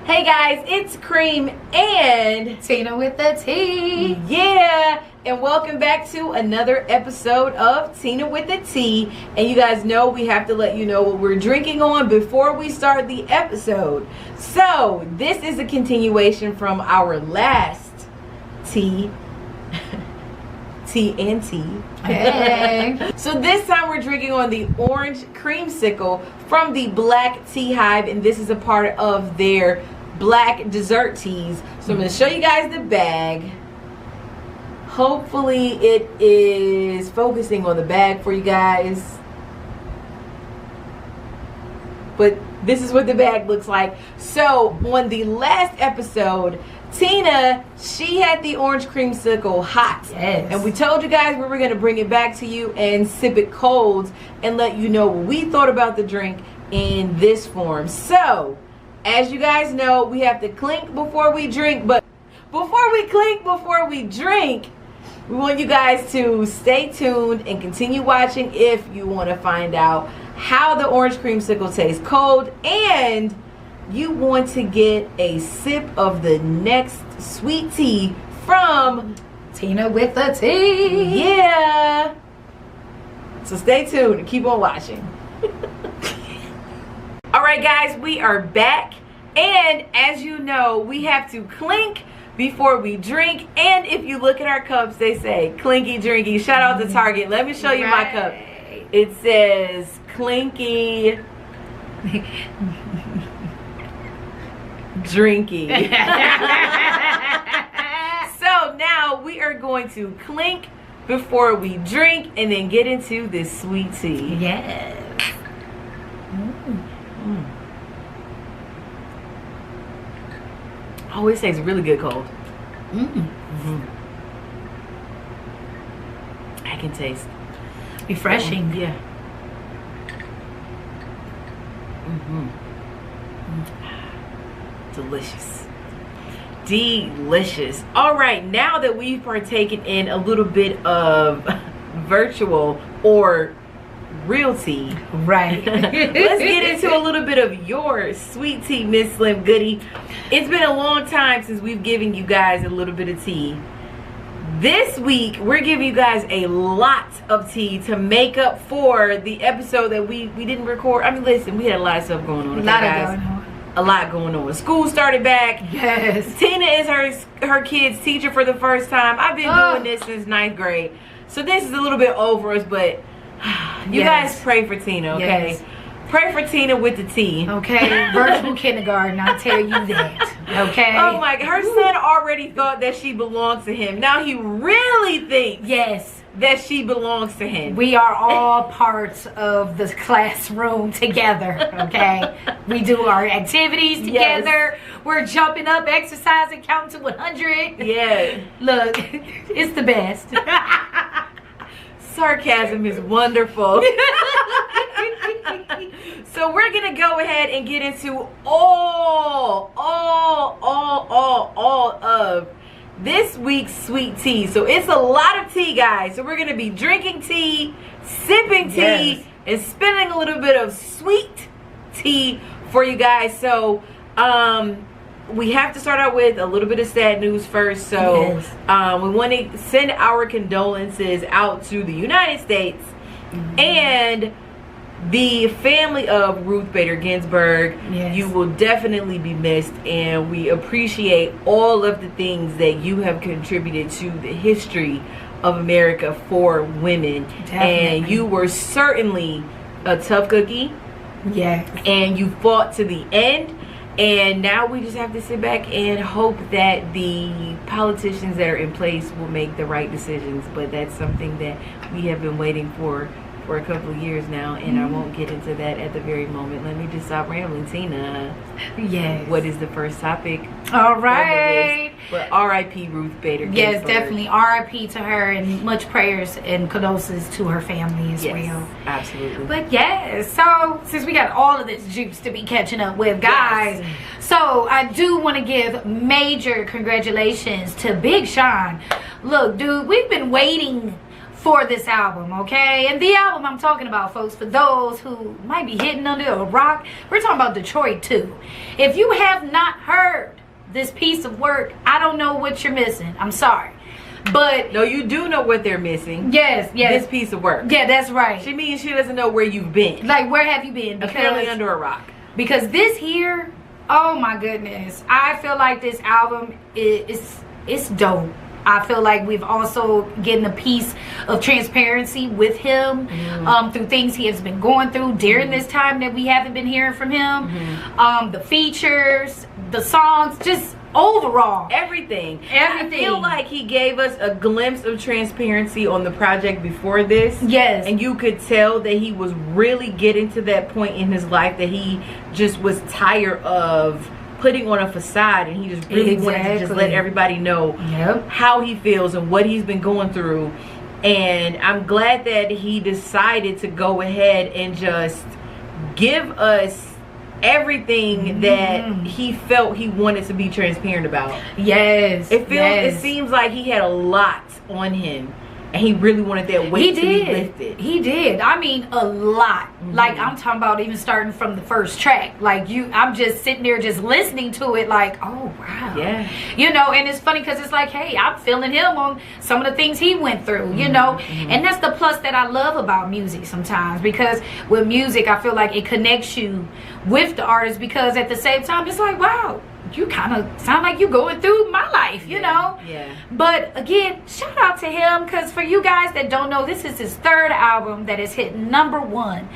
Hey guys, it's Cream and Tina with the T. Yeah, and welcome back to another episode of Tina with the T. And you guys know we have to let you know what we're drinking on before we start the episode. So this is a continuation from our last T and T. Hey. So this time we're drinking on the orange creamsicle from the Black Tea Hive, and this is a part of their black dessert teas. So I'm going to show you guys the bag. Hopefully it is focusing on the bag for you guys. But this is what the bag looks like. So on the last episode, Tina, she had the orange creamsicle hot. Yes. And we told you guys we were going to bring it back to you and sip it cold and let you know what we thought about the drink in this form. So, as you guys know, we have to clink before we drink. But before we clink, before we drink, we want you guys to stay tuned and continue watching if you want to find out how the orange creamsicle tastes cold, and you want to get a sip of the next sweet tea from Tina with the T. Yeah. So stay tuned and keep on watching. Alright guys, we are back, and as you know, we have to clink before we drink. And if you look at our cups, they say clinky drinky. Shout out to Target. Let me show you my cup. It says clinky drinky. So now we are going to clink before we drink and then get into this sweet tea. Yes. Oh, it tastes really good cold. I can taste. Refreshing. Yeah. Delicious. Delicious. All right, now that we've partaken in a little bit of virtual or real tea, Right. let's get into a little bit of your sweet tea, Miss Slim Goody. It's been a long time since we've given you guys a little bit of tea. This week, we're giving you guys a lot of tea to make up for the episode that we didn't record. I mean, listen, we had a lot of stuff going on. A lot going on. School started back. Yes. Tina is her kid's teacher for the first time. I've been doing this since 9th grade. So this is a little bit over us, but you guys pray for Tina, okay? Yes. Pray for Tina with the tea. Okay, virtual kindergarten, I'll tell you that. Okay? Oh my, her son already thought that she belonged to him. Now he really thinks that she belongs to him. We are all parts of the classroom together, okay? We do our activities together. Yes. We're jumping up, exercising, counting to 100. Yeah. Look, it's the best. Sarcasm is wonderful. So we're gonna go ahead and get into all of this week's sweet tea. So it's a lot of tea, guys. So we're gonna be drinking tea, sipping tea, and spilling a little bit of sweet tea for you guys. So we have to start out with a little bit of sad news first. So we want to send our condolences out to the United States and the family of Ruth Bader Ginsburg. You will definitely be missed, and we appreciate all of the things that you have contributed to the history of America for women. And you were certainly a tough cookie. And you fought to the end. And now we just have to sit back and hope that the politicians that are in place will make the right decisions. But that's something that we have been waiting for a couple of years now, and I won't get into that at the very moment. Let me just stop rambling. Tina, what is the first topic? All right. But R.I.P. Ruth Bader Ginsburg. Yes, definitely R.I.P. to her, and much prayers and condolences to her family as well. Absolutely. But so since we got all of this juice to be catching up with, guys, so I do want to give major congratulations to Big Sean. Look, dude, we've been waiting for this album, okay? And the album I'm talking about, folks, for those who might be hidden under a rock, we're talking about Detroit 2. If you have not heard this piece of work, I don't know what you're missing. I'm sorry. But no, you do know what they're missing. Yes. This piece of work. Yeah, that's right. She means she doesn't know where you've been. Like, where have you been? Apparently under a rock. Because this here, oh my goodness, I feel like this album it's dope. I feel like we've also getting a piece of transparency with him through things he has been going through during this time that we haven't been hearing from him. The features, the songs, just overall everything. I feel like he gave us a glimpse of transparency on the project before this. Yes. And you could tell that he was really getting to that point in his life that he just was tired of putting on a facade, and he just really wanted to just let everybody know how he feels and what he's been going through. And I'm glad that he decided to go ahead and just give us everything that he felt he wanted to be transparent about. Yes. It seems like he had a lot on him, and he really wanted that weight to be lifted. He did. I mean, a lot. Like, I'm talking about even starting from the first track. Like, I'm just sitting there just listening to it like, oh, wow. Yeah. You know, and it's funny because it's like, hey, I'm feeling him on some of the things he went through, you know. And that's the plus that I love about music sometimes. Because with music, I feel like it connects you with the artist, because at the same time, it's like, wow, you kind of sound like you're going through my life, you know. Yeah. But again, shout out to him, because for you guys that don't know, this is his third album that is hit #1.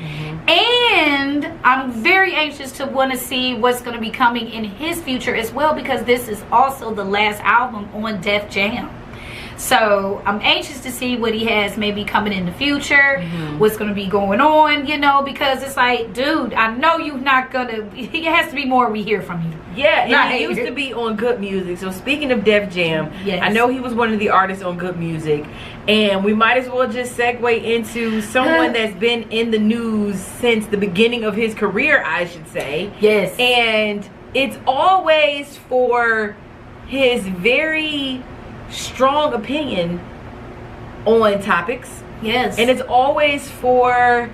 And I'm very anxious to want to see what's going to be coming in his future as well, because this is also the last album on Def Jam. So I'm anxious to see what he has maybe coming in the future, what's going to be going on, you know, because it's like, dude, I know you're not going to, it has to be more we hear from you. Yeah, and he used to be on Good Music. So speaking of Def Jam, I know he was one of the artists on Good Music, and we might as well just segue into someone that's been in the news since the beginning of his career, I should say. Yes. And it's always for his very strong opinion on topics. Yes. And it's always for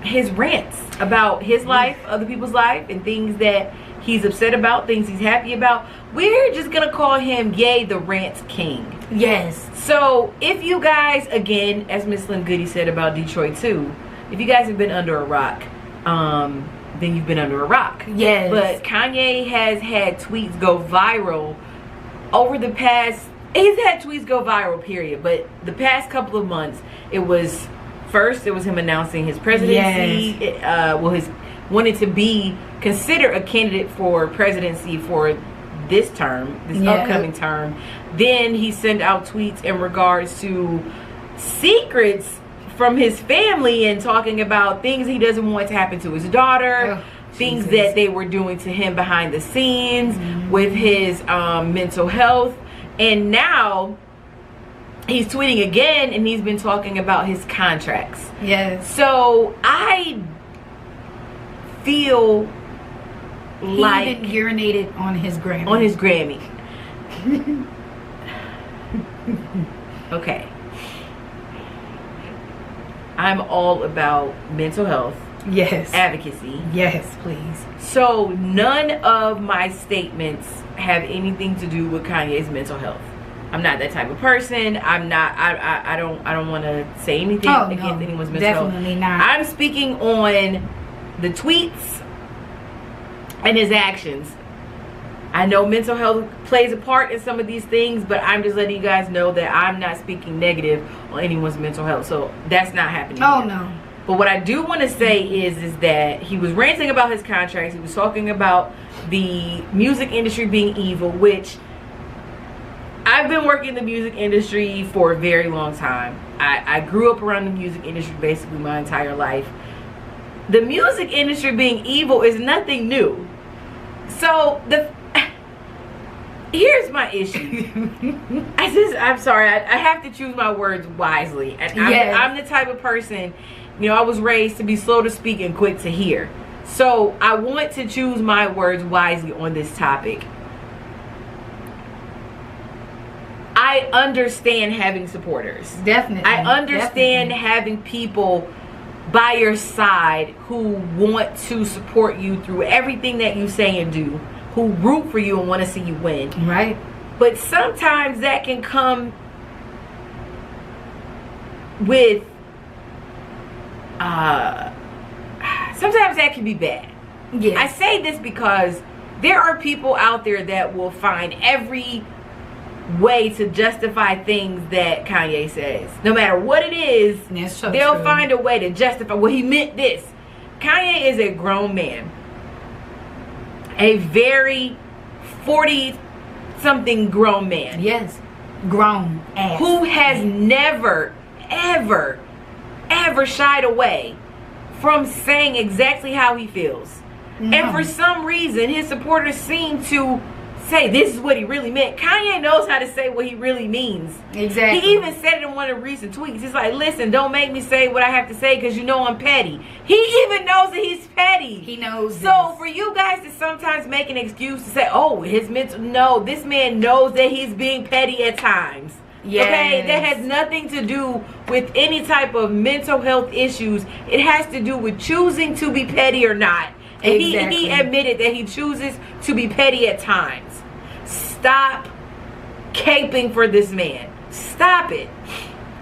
his rants about his life, other people's life, and things that he's upset about, things he's happy about. We're just gonna call him Ye the Rants King. Yes. So if you guys, again, as Miss Lynn Goody said about Detroit 2, if you guys have been under a rock, then you've been under a rock. Yes. But Kanye has had tweets go viral over the past, he's had tweets go viral, period. But the past couple of months, it was him announcing his presidency. His wanted to be considered a candidate for presidency for this term, this upcoming term. Then he sent out tweets in regards to secrets from his family and talking about things he doesn't want to happen to his daughter. Things that they were doing to him behind the scenes with his mental health. And now he's tweeting again, and he's been talking about his contracts. Yes. So I feel like he even urinated on his Grammy. On his Grammy. Okay. I'm all about mental health. Yes. Advocacy. Yes, please. So none of my statements have anything to do with Kanye's mental health. I'm not that type of person. I'm not. I don't want to say anything against anyone's mental health. Definitely not. I'm speaking on the tweets and his actions. I know mental health plays a part in some of these things, but I'm just letting you guys know that I'm not speaking negative on anyone's mental health. So that's not happening. Oh here. no. But what I do want to say is that he was ranting about his contracts. He was talking about the music industry being evil, which I've been working in the music industry for a very long time. I grew up around the music industry basically my entire life. The music industry being evil is nothing new. So here's my issue. I'm sorry. I have to choose my words wisely. And I'm the type of person, you know, I was raised to be slow to speak and quick to hear. So I want to choose my words wisely on this topic. I I understand having supporters. Definitely. I understand having people by your side who want to support you through everything that you say and do, who root for you and want to see you win. Right. But sometimes that can come with sometimes that can be bad. Yes. I say this because there are people out there that will find every way to justify things that Kanye says. No matter what it is, so they'll true. find a way to justify, well, he meant this. Kanye is a grown man. A very 40-something grown man. Yes. Grown ass. Who has never, ever, ever shied away from saying exactly how he feels. No. And for some reason, his supporters seem to say this is what he really meant. Kanye knows how to say what he really means. Exactly. He even said it in one of the recent tweets. He's like, listen, don't make me say what I have to say because you know I'm petty. He even knows that he's petty. He knows So this. for you guys to sometimes make an excuse to say, oh, his mental, no, this man knows that he's being petty at times. Yes. Okay, that has nothing to do with any type of mental health issues. It has to do with choosing to be petty or not. And Exactly. he admitted that he chooses to be petty at times. Stop caping for this man. Stop it.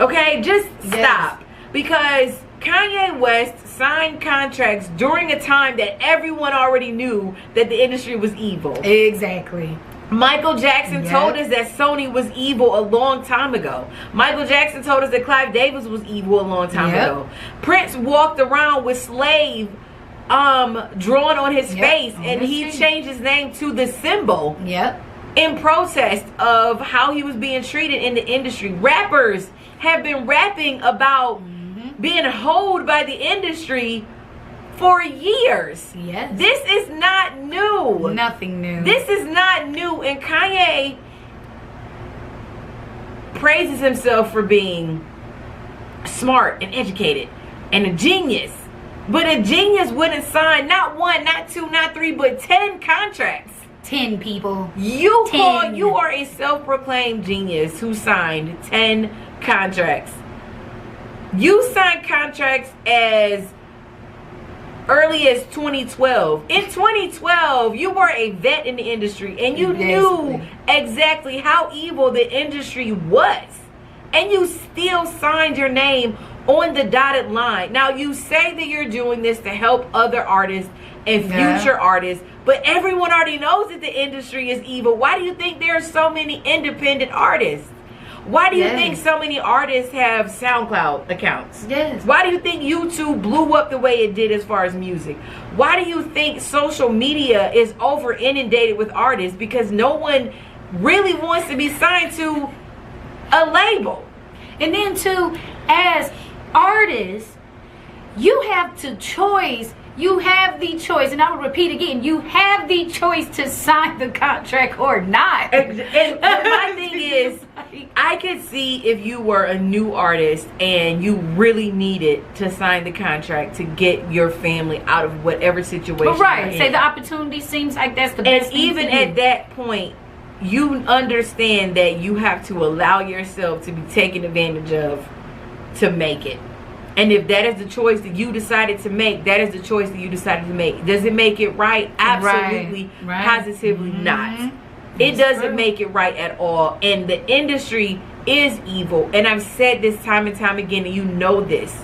Okay? Just stop. Yes. Because Kanye West signed contracts during a time that everyone already knew that the industry was evil. Exactly. Michael Jackson Yep. told us that Sony was evil a long time ago. Michael Jackson told us that Clive Davis was evil a long time Yep. ago. Prince walked around with slave drawn on his Yep. face, On and his he face. changed his name to The Symbol Yep. in protest of how he was being treated in the industry. Rappers have been rapping about being hoed by the industry for years. Yes. This is not new. Nothing new. This is not new, and Kanye praises himself for being smart and educated and a genius. But a genius wouldn't sign not one, not two, not three, but 10 contracts. 10 people. You 10. you are a self-proclaimed genius who signed 10 contracts. You signed contracts as early as 2012. In 2012, you were a vet in the industry and you knew exactly how evil the industry was. And you still signed your name on the dotted line. Now, you say that you're doing this to help other artists and future artists, but everyone already knows that the industry is evil. Why do you think there are so many independent artists? Why do you think so many artists have SoundCloud accounts? Yes. Why do you think YouTube blew up the way it did as far as music? Why do you think social media is over inundated with artists? Because no one really wants to be signed to a label. And then too, as artists, you have to choice. You have the choice, and I will repeat again, you have the choice to sign the contract or not. And my thing is, I could see if you were a new artist and you really needed to sign the contract to get your family out of whatever situation. But right, you're say in. the opportunity seems like that's the best And thing even for you. at that point, you understand that you have to allow yourself to be taken advantage of to make it. And if that is the choice that you decided to make, that is the choice that you decided to make. Does it make it right? Absolutely, Right. positively not. It doesn't make it right at all. And the industry is evil. And I've said this time and time again, and you know this.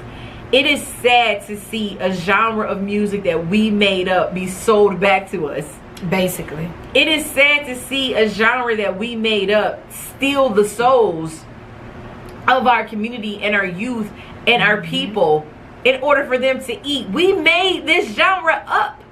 It is sad to see a genre of music that we made up be sold back to us. Basically. It is sad to see a genre that we made up steal the souls of our community and our youth and our people in order for them to eat. We made this genre up.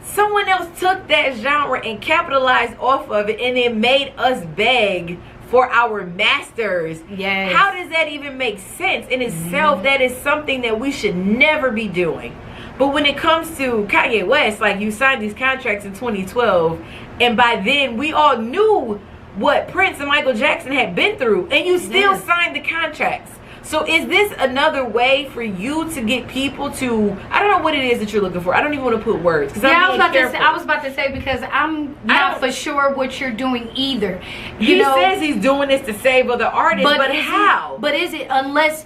Someone else took that genre and capitalized off of it and then made us beg for our masters. Yes. How does that even make sense in itself? That is something that we should never be doing. But when it comes to Kanye West, like, you signed these contracts in 2012, and by then we all knew what Prince and Michael Jackson had been through, and you still signed the contracts. So is this another way for you to get people to, I don't know what it is that you're looking for. I don't even want to put words. Yeah, I was about to say because I'm not for sure what you're doing either. He says he's doing this to save other artists, but how? But is it unless,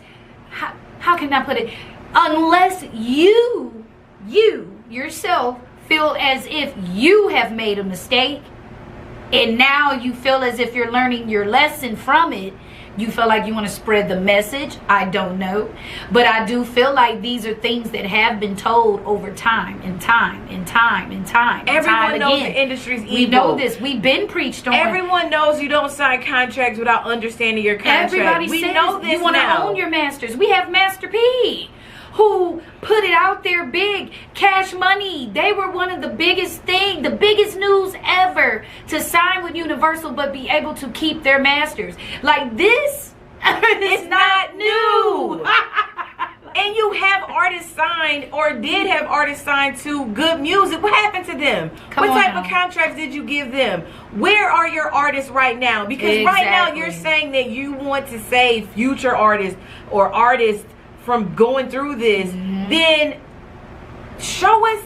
how can I put it? Unless you yourself feel as if you have made a mistake and now you feel as if you're learning your lesson from it. You feel like you want to spread the message. I don't know. But I do feel like these are things that have been told over time and time and time and time. Everyone knows the industry's evil. We know this. We've been preached on. Everyone knows you don't sign contracts without understanding your contract. Everybody we says know this you want to own your masters. We have Master P, who put it out there big. Cash Money, they were one of the biggest thing, the biggest news ever to sign with Universal but be able to keep their masters. Like this is not new. And you have artists signed or did have artists signed to Good Music. What happened to them? What type of contracts did you give them? Where are your artists right now? Because right now you're saying that you want to save future artists or artists from going through this. Then show us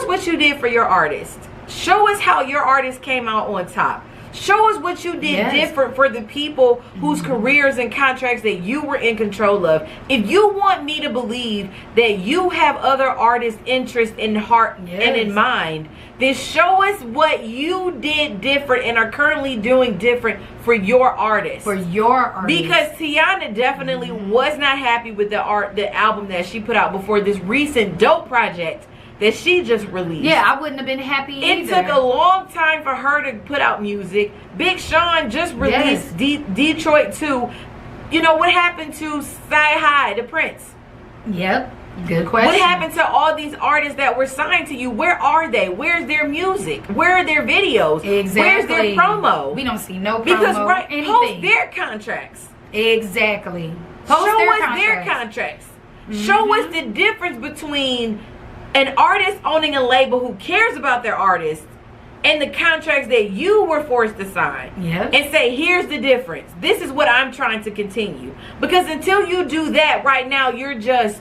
what you did for your artist. Show us how your artist came out on top. Show us what you did different for the people whose careers and contracts that you were in control of. If you want me to believe that you have other artists' interest in heart and in mind, then show us what you did different and are currently doing different for your artist. For your artist. Because Tiana definitely was not happy with the album that she put out before this recent dope project that she just released. Yeah, I wouldn't have been happy either. It took a long time for her to put out music. Big Sean just released Detroit 2. You know, what happened to Sky High, the Prince? Yep, good question. What happened to all these artists that were signed to you? Where are they? Where's their music? Where are their videos? Exactly. Where's their promo? We don't see no promo. Because anything. Post their contracts. Exactly. Show us their contracts. Show us the difference between an artist owning a label who cares about their artist and the contracts that you were forced to sign. And say, here's the difference. This is what I'm trying to continue. Because until you do that right now, you're just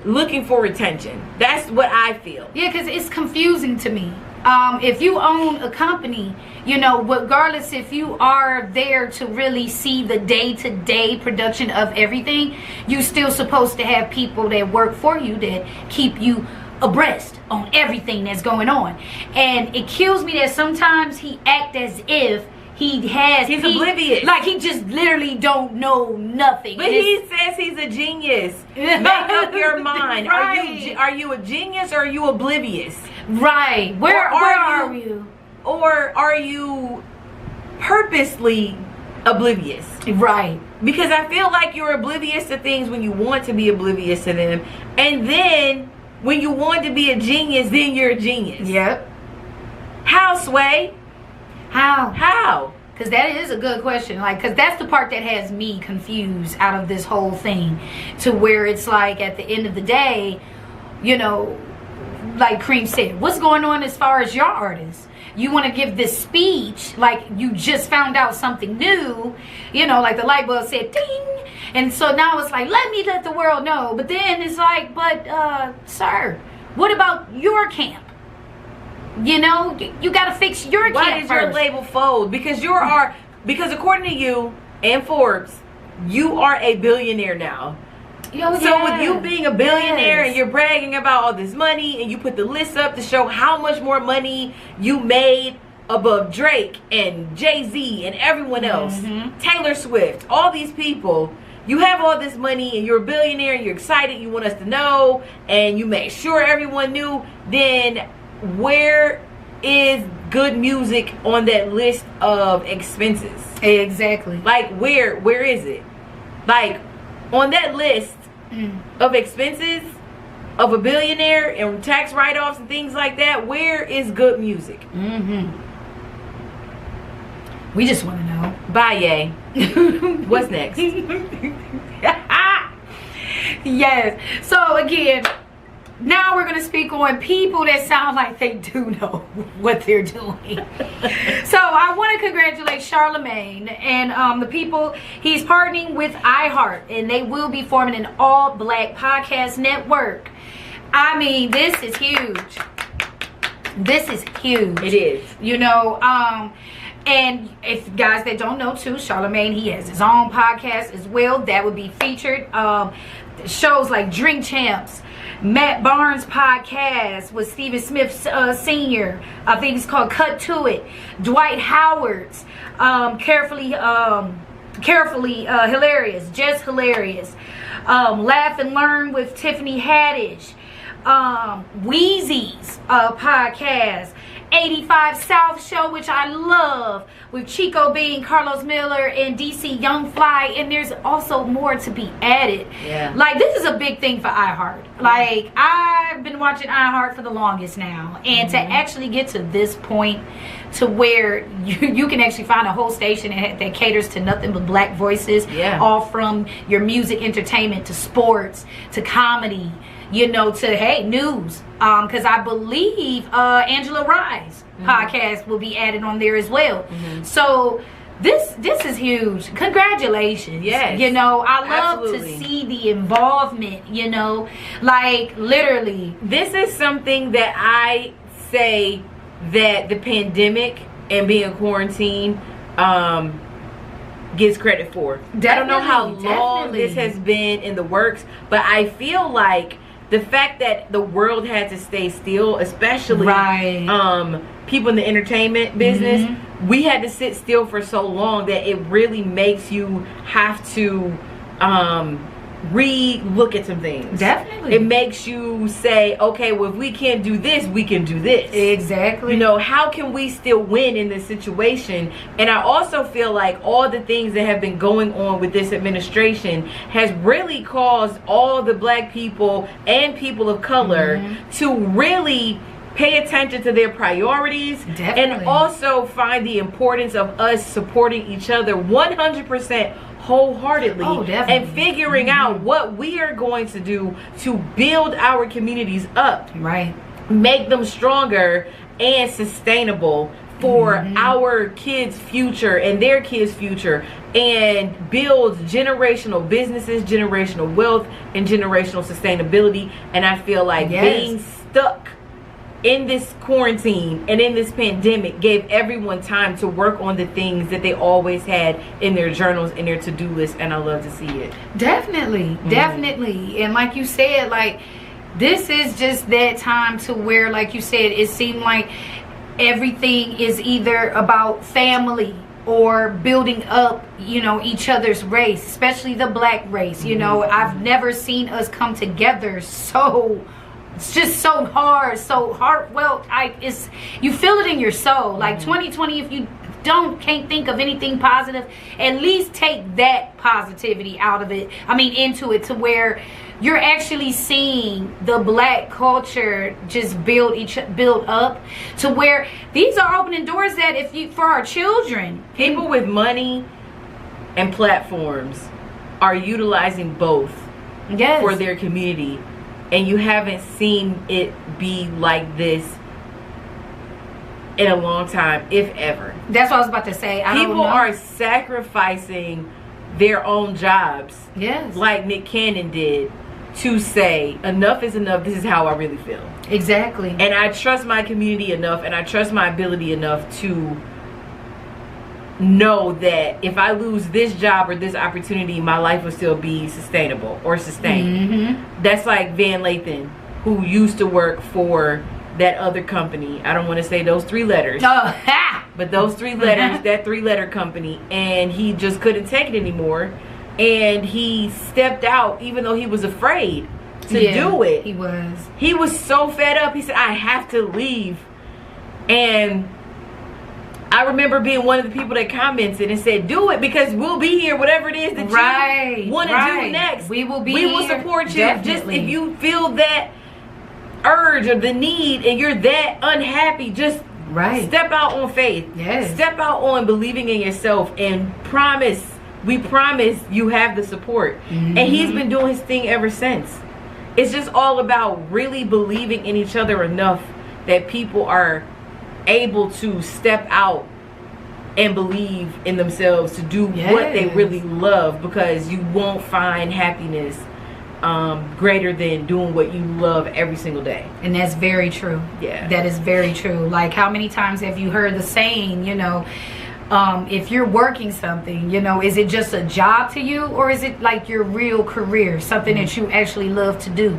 looking for attention. That's what I feel. Yeah, because it's confusing to me. If you own a company, you know, regardless if you are there to really see the day-to-day production of everything, you still supposed to have people that work for you that keep you abreast on everything that's going on. And it kills me that sometimes he act as if he's oblivious, like he just literally don't know nothing. But he says he's a genius. Make up your mind. Are you a genius or are you oblivious? Right. Where are you? Or are you purposely oblivious? Right. Because I feel like you're oblivious to things when you want to be oblivious to them, and then when you want to be a genius, then you're a genius. Yep. How, Sway? How? Because that is a good question. Like, because that's the part that has me confused out of this whole thing, to where it's like at the end of the day, you know, like Cream said, what's going on as far as your artist? You want to give this speech like you just found out something new, you know, like the light bulb said ding, and so now it's like, let the world know. But then it's like, but sir, what about your camp? You know, you got to fix your camp. Why does your label fold? Because because according to you and Forbes, you are a billionaire now. So with you being a billionaire and you're bragging about all this money, and you put the list up to show how much more money you made above Drake and Jay-Z and everyone else, Taylor Swift, all these people, you have all this money and you're a billionaire and you're excited, you want us to know, and you make sure everyone knew, then where is Good Music on that list of expenses? Exactly. Like where is it? Like on that list of expenses of a billionaire and tax write-offs and things like that, where is Good Music? We just want to know. Bye, yay. What's next? Yes. So again, now we're going to speak on people that sound like they do know what they're doing. So I want to congratulate Charlemagne and the people. He's partnering with iHeart, and they will be forming an all-black podcast network. I mean, this is huge. This is huge. It is. You know, and if guys that don't know too, Charlemagne, he has his own podcast as well that would be featured. Shows like Drink Champs, Matt Barnes' podcast with Stephen Smith Sr. I think it's called Cut to It. Dwight Howard's Carefully Hilarious, Just Hilarious. Laugh and Learn with Tiffany Haddish. Wheezy's podcast. 85 South Show, which I love, with Chico Bean, Carlos Miller, and DC Young Fly, and there's also more to be added. Yeah. Like, this is a big thing for iHeart. Like, I've been watching iHeart for the longest now, and to actually get to this point to where you can actually find a whole station that caters to nothing but black voices, all from your music entertainment to sports to comedy, you know, to, hey, news. Because I believe Angela Rye's podcast will be added on there as well. So this is huge. Congratulations. Yes. You know, I love Absolutely. to see the involvement, you know, like literally. This is something that I say that the pandemic and being quarantined gets credit for. I don't know how long this has been in the works, but I feel like the fact that the world had to stay still, especially people in the entertainment business, we had to sit still for so long that it really makes you have to re-look at some things. Definitely. It makes you say, okay, well, if we can't do this, we can do this. Exactly. You know, how can we still win in this situation? And I also feel like all the things that have been going on with this administration has really caused all the black people and people of color to really pay attention to their priorities. Definitely. And also find the importance of us supporting each other 100% wholeheartedly, and figuring out what we are going to do to build our communities up, make them stronger and sustainable for our kids' future and their kids' future, and build generational businesses, generational wealth, and generational sustainability. And I feel like being stuck in this quarantine and in this pandemic gave everyone time to work on the things that they always had in their journals, in their to-do list, and I love to see it. Definitely. And like you said, like, this is just that time to where, like you said, it seemed like everything is either about family or building up, you know, each other's race, especially the black race. You know, I've never seen us come together so... It's just so hard. Well, it's, you feel it in your soul. Like 2020, if you can't think of anything positive, at least take that positivity out of it. I mean, into it, to where you're actually seeing the black culture just build up, to where these are opening doors that for our children, people with money and platforms are utilizing both for their community. And you haven't seen it be like this in a long time, if ever. That's what I was about to say. People are sacrificing their own jobs, like Nick Cannon did, to say enough is enough. This is how I really feel. Exactly. And I trust my community enough, and I trust my ability enough to know that if I lose this job or this opportunity, my life will still be sustainable or sustained. That's like Van Lathan, who used to work for that other company. I don't want to say those 3 letters, but those 3 letters, that 3-letter company, and he just couldn't take it anymore, and he stepped out even though he was afraid to do it. He was so fed up. He said, I have to leave. And I remember being one of the people that commented and said, do it, because we'll be here, whatever it is that you want to do next. We will support you. Just if you feel that urge or the need and you're that unhappy, just step out on faith. Step out on believing in yourself, and we promise you have the support. And he's been doing his thing ever since. it's just all about really believing in each other enough that people are able to step out and believe in themselves to do what they really love, because you won't find happiness greater than doing what you love every single day. And that's very true. Yeah, that is very true. Like, how many times have you heard the saying, you know, if you're working something, you know, is it just a job to you, or is it like your real career, something that you actually love to do?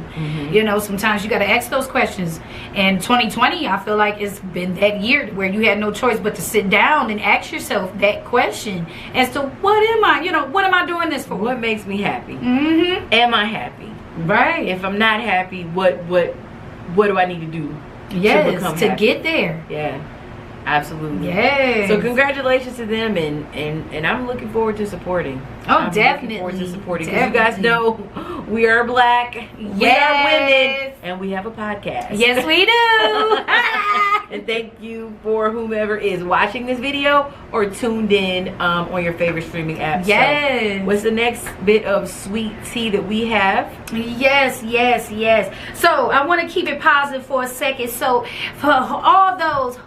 You know, sometimes you got to ask those questions. And 2020, I feel like it's been that year where you had no choice but to sit down and ask yourself that question as to what am I, you know, what am I doing this for? What makes me happy? Am I happy? Right. If I'm not happy, what do I need to do to get there? Yeah. Absolutely. Yes. So congratulations to them, and I'm looking forward to supporting. I'm definitely looking forward to supporting, because you guys know we are black, we are women, and we have a podcast. Yes, we do. And thank you for whomever is watching this video or tuned in on your favorite streaming app. Yes. So what's the next bit of sweet tea that we have? Yes. So I want to keep it positive for a second. So for all those,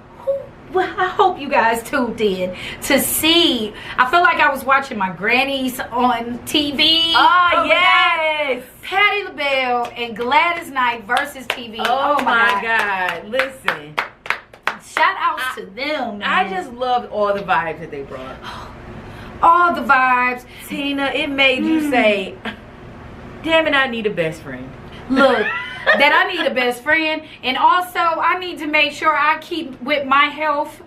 I hope you guys tuned in to see. I feel like I was watching my grannies on TV. Oh yes. Patti LaBelle and Gladys Knight versus TV. Oh my God. Listen. Shout outs to them, man. I just loved all the vibes that they brought. All the vibes. Tina, it made you say, damn it, I need a best friend. Look, that I need a best friend, and also I need to make sure I keep with my health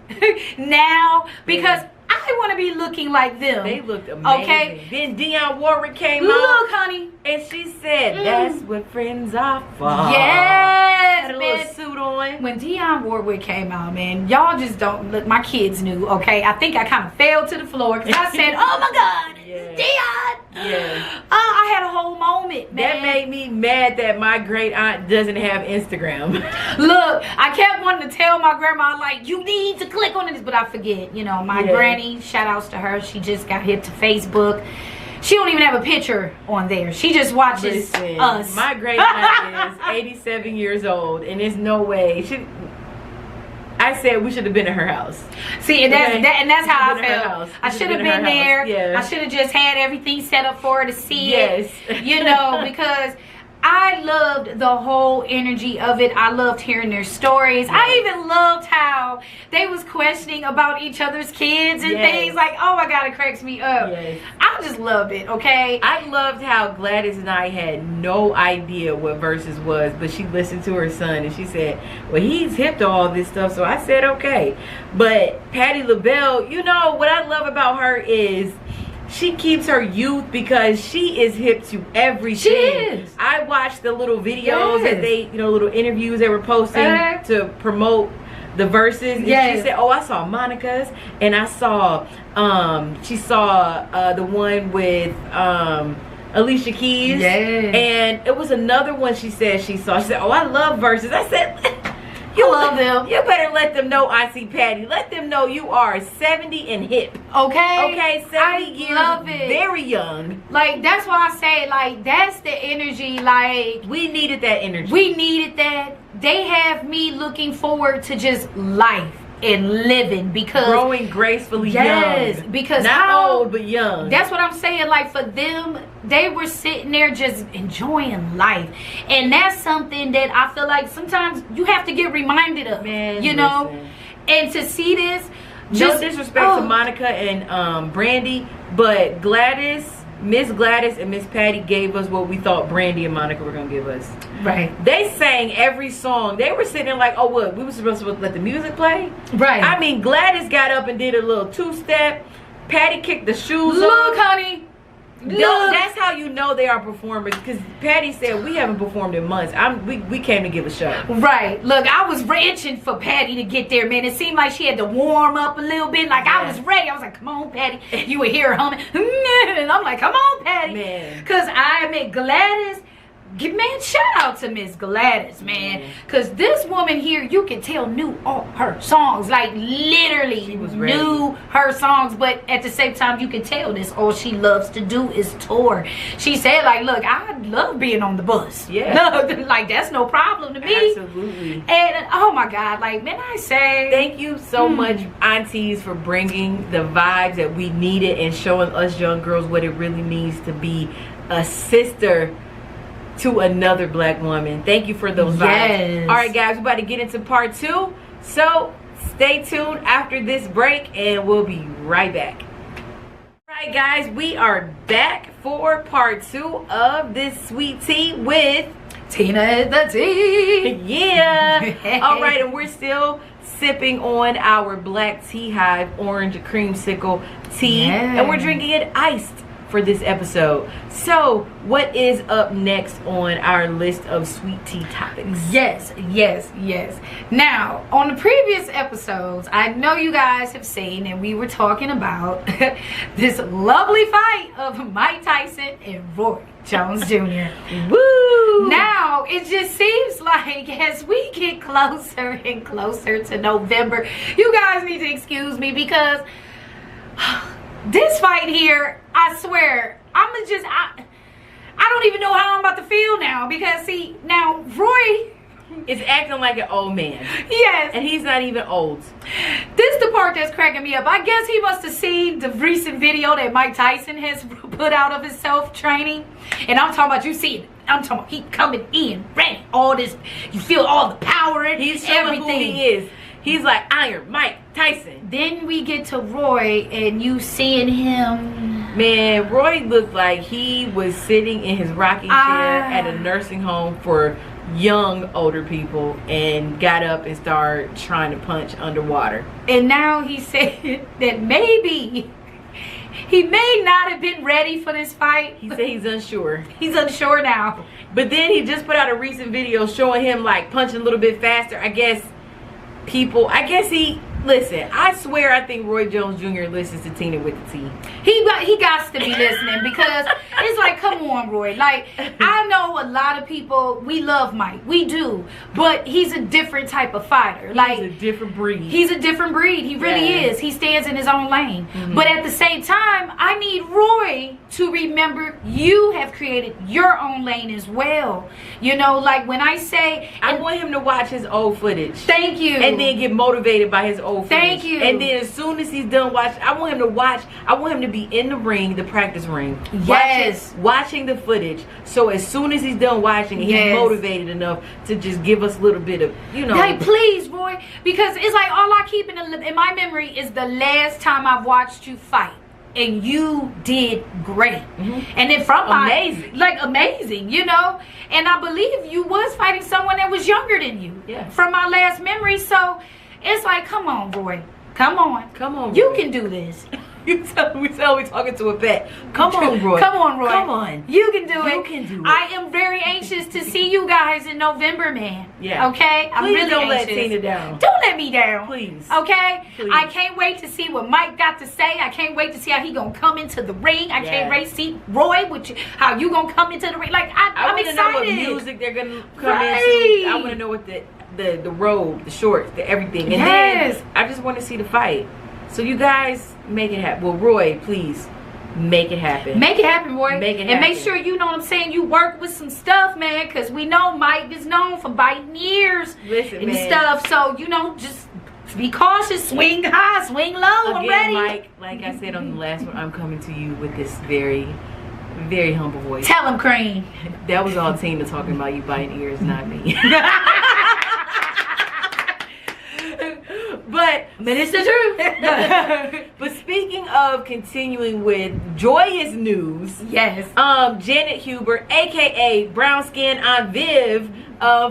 now, because I want to be looking like them. They looked amazing. Okay. Then Dionne Warwick came out. Look, honey. And she said, that's what friends are for. Yes, had a little suit on. When Dionne Warwick came out, man, y'all just don't look. My kids knew, okay? I think I kind of fell to the floor because I said, oh my God, it's Dionne. Yeah. I had a whole moment, man. That made me mad that my great aunt doesn't have Instagram. Look, I kept wanting to tell my grandma, like, you need to click on this, but I forget. You know, my granny, shout outs to her. She just got hit to Facebook. She don't even have a picture on there. She just watches us. My great aunt is 87 years old, and there's no way I said we should have been at her house. See, and that's how I felt. I should have been there. Yeah. I should have just had everything set up for her to see it. You know, because I loved the whole energy of it. I loved hearing their stories. I even loved how they was questioning about each other's kids and things. Like, oh my God, it cracks me up. I just loved it, okay? I loved how Gladys and I had no idea what Versus was, but she listened to her son and she said, well, he's hip to all this stuff. So I said, okay. But Patti LaBelle, you know, what I love about her is she keeps her youth, because she is hip to everything. She is. I watched the little videos that they, you know, little interviews they were posting to promote the Verses. And she said, oh, I saw Monica's, and I saw, she saw the one with Alicia Keys. And it was another one she said she saw. She said, oh, I love Verses. I said, you love them. You better let them know, Auntie Patty. Let them know you are 70 and hip. Okay, 70 years. Love it. Very young. Like, that's why I say, like, that's the energy. Like, we needed that energy. We needed that. They have me looking forward to just life and living, because growing gracefully young. Because not old but young. That's what I'm saying. Like, for them, they were sitting there just enjoying life, and that's something that I feel like sometimes you have to get reminded of. Man, you know, and to see this. No disrespect to Monica and Brandy, but Miss Gladys and Miss Patty gave us what we thought Brandy and Monica were gonna give us. Right. They sang every song. They were sitting there like, oh, what? We were supposed to let the music play? Right. I mean, Gladys got up and did a little two-step. Patty kicked the shoes off. Look, honey. No, that's how you know they are performers, because Patty said we haven't performed in months. We came to give a show. Right. Look, I was itching for Patty to get there, man. It seemed like she had to warm up a little bit. Like, I was ready. I was like, come on, Patty. You would hear her humming. And I'm like, come on, Patty. Man. Because I admit, Gladys, man, shout out to Miss Gladys, man, because this woman here, you can tell, knew all her songs, like literally knew her songs, but at the same time, you can tell this all she loves to do is tour. She said, like, look, I love being on the bus. Yeah. Like, that's no problem to me. Absolutely. And, oh my God, like, man, I say, thank you so much, aunties, for bringing the vibes that we needed and showing us young girls what it really means to be a sister to another black woman. Thank you for those vibes. Yes. All right, guys, we're about to get into part 2. So stay tuned after this break, and we'll be right back. All right, guys, we are back for part 2 of this sweet tea with Tina the Tea. Yeah. All right, and we're still sipping on our black tea hive orange creamsicle tea, and we're drinking it iced for this episode. So what is up next on our list of sweet tea topics? Yes. Now, on the previous episodes, I know you guys have seen, and we were talking about this lovely fight of Mike Tyson and Roy Jones Jr. Woo! Now, it just seems like as we get closer and closer to November, you guys need to excuse me, because this fight here, I swear, I don't even know how I'm about to feel now, because see, now Roy is acting like an old man. Yes. And he's not even old. This the part that's cracking me up. I guess he must have seen the recent video that Mike Tyson has put out of his self-training. And I'm talking about, you see it. I'm talking about he coming in, ready, all this, you feel all the power in he's showing everything. Who he is. He's like Iron Mike Tyson. Then we get to Roy, and you seeing him. Man, Roy looked like he was sitting in his rocking chair at a nursing home for young older people, and got up and started trying to punch underwater. And now he said that maybe he may not have been ready for this fight. He said he's unsure. He's unsure now. But then he just put out a recent video showing him like punching a little bit faster. I guess listen, I swear I think Roy Jones Jr. listens to Tina with the T. He got to be listening, because it's like, come on, Roy. Like, I know a lot of people, we love Mike. We do. But he's a different type of fighter. Like, he's a different breed. He's a different breed. He really is. He stands in his own lane. But at the same time, I need Roy to remember you have created your own lane as well. You know, like when I say... I want him to watch his old footage. Thank you. And then get motivated by his old footage. Thank you. And then as soon as he's done watching, I want him to be in the ring, the practice ring. Yes. Watching the footage. So as soon as he's done watching, he's motivated enough to just give us a little bit of, you know. Like, please, Roy. Because it's like all I keep in my memory is the last time I've watched you fight. And you did great. And then from amazing, you know. And I believe you was fighting someone that was younger than you. Yeah. From my last memory. So it's like, come on, Roy. Come on. Come on, Roy. You can do this. We talking to a pet. Come on, Roy. Come on, Roy. Come on. You can do it. You can do it. I am very anxious to see you guys in November, man. Yeah. Okay? I'm Please really don't anxious. let Tina down. Don't let me down. Please. Okay? Please. I can't wait to see what Mike got to say. I can't wait to see how he gonna come into the ring. I can't wait to see Roy, how you gonna come into the ring. Like, I'm excited. I want to know what music they're gonna come into. I want to know what the robe, the shorts, the everything. And then I just want to see the fight. So you guys make it happen. Well, Roy, please make it happen. Make it happen, Roy. Make it happen. And make sure, you know what I'm saying, you work with some stuff, man, because we know Mike is known for biting ears and stuff. So, you know, just be cautious. Swing high, swing low. I'm ready. Mike, like I said on the last one, I'm coming to you with this very, very humble voice. Tell him, Cream. That was all Tina talking about you biting ears, not me. But it's the truth. But speaking of continuing with joyous news, Janet Huber, aka Brown Skin Aunt Viv,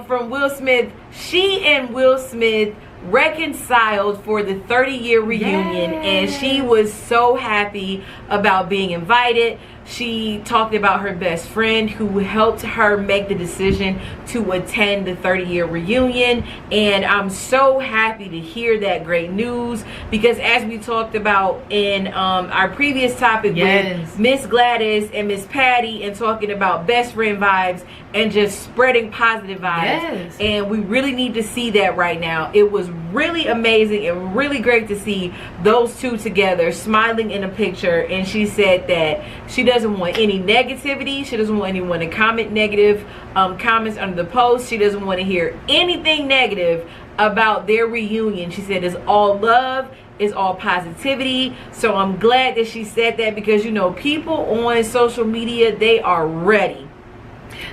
from Will Smith, she and Will Smith reconciled for the 30-year reunion, and she was so happy about being invited. She talked about her best friend who helped her make the decision to attend the 30-year reunion. And I'm so happy to hear that great news, because as we talked about in our previous topic with Miss Gladys and Miss Patty, and talking about best friend vibes and just spreading positive vibes. And we really need to see that right now. It was really amazing and really great to see those two together smiling in a picture. And she said that she doesn't want any negativity. She doesn't want anyone to comment negative comments under the post. She doesn't want to hear anything negative about their reunion. She said it's all love, it's all positivity. So I'm glad that she said that, because you know, people on social media, they are ready